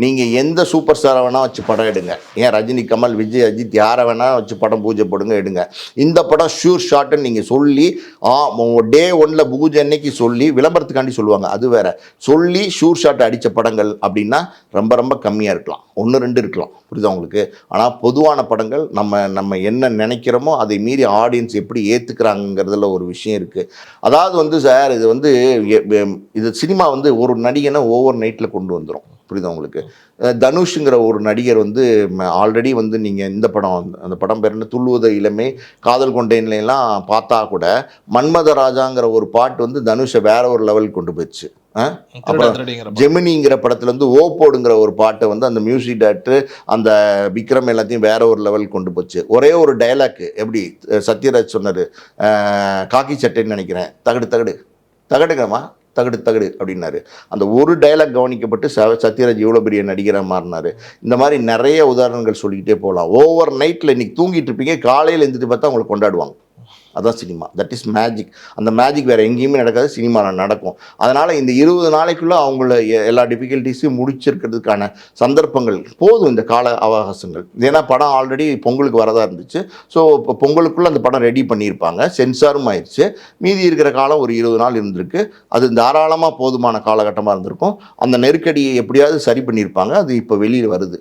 நீங்கள் எந்த சூப்பர் ஸ்டாரை வேணால் வச்சு படம் எடுங்க, ஏன் ரஜினி, கமல், விஜய், அஜித் யாரை வேணால் வச்சு படம் பூஜை போடுங்க, எடுங்க. இந்த படம் ஷூர் ஷாட்டுன்னு நீங்கள் சொல்லி டே 1ல் பூஜை அன்னைக்கு சொல்லி விளம்பரத்துக்காண்டி சொல்லுவாங்க, அது வேற. சொல்லி ஷூர் ஷாட் அடித்த படங்கள் அப்படின்னா ரொம்ப ரொம்ப கம்மியாக இருக்கலாம், 1-2 இருக்கலாம், புரியுதா உங்களுக்கு? ஆனால் பொதுவான படங்கள் நம்ம என்ன நினைக்கிறோமோ அதை மீறி ஆடியன்ஸ் எப்படி ஏற்றுக்கிறாங்கிறதுல ஒரு விஷயம் இருக்குது. அதாவது வந்து சார், இது சினிமா வந்து ஒரு நடிகனை ஓவர் நைட்டில் கொண்டு வந்துடும், புரியுதா உங்களுக்கு? தனுஷுங்கிற ஒரு நடிகர் வந்து ஆல்ரெடி வந்து நீங்கள் இந்த படம், அந்த படம் பேர் என்ன, துள்ளுவத இளமை, காதல் கொண்டேன்லாம் பார்த்தா கூட மன்மத ராஜாங்கிற ஒரு பாட்டு வந்து தனுஷை வேற ஒரு லெவல் கொண்டு போயிடுச்சு. அப்புறம் ஜெமினிங்கிற படத்துல வந்து ஓப்போடுங்கிற ஒரு பாட்டை வந்து அந்த மியூசிக் டைரக்டர் அந்த விக்ரம் எல்லாத்தையும் வேற ஒரு லெவல் கொண்டு போச்சு. ஒரே ஒரு டைலாக், எப்படி சத்யராஜ் சொன்னார், காக்கி சட்டைன்னு நினைக்கிறேன், தகடு தகடு தகடுங்கம்மா தகடு தகடு அப்படின்னாரு. அந்த ஒரு டைலாக் கவனிக்கப்பட்டு சத்யராஜ் இவ்வளோ பெரிய நடிகராக மாறினார். இந்த மாதிரி நிறைய உதாரணங்கள் சொல்லிக்கிட்டே போகலாம். ஓவர் நைட்டில் இன்றைக்கி தூங்கிட்டு இருப்பீங்க, காலையில் எழுந்திரிச்சு பார்த்தா அவங்களை கொண்டாடுவாங்க. அதான் சினிமா, தட் இஸ் மேஜிக். அந்த மேஜிக் வேறு எங்கேயுமே நடக்காது, சினிமாவில் நடக்கும். அதனால் இந்த 20 நாளைக்குள்ளே அவங்கள எல்லா டிஃபிகல்ட்டிஸையும் முடிச்சிருக்கிறதுக்கான சந்தர்ப்பங்கள் போதும், இந்த கால அவகாசங்கள். ஏன்னா படம் ஆல்ரெடி பொங்கலுக்கு வரதா இருந்துச்சு. ஸோ இப்போ பொங்கலுக்குள்ளே அந்த படம் ரெடி பண்ணியிருப்பாங்க, சென்சாரும் ஆயிடுச்சு. மீதி இருக்கிற காலம் ஒரு 20 நாள் இருந்திருக்கு. அது தாராளமாக போதுமான காலகட்டமாக இருந்திருக்கும். அந்த நெருக்கடியை எப்படியாவது சரி பண்ணியிருப்பாங்க. அது இப்போ வெளியில் வருது.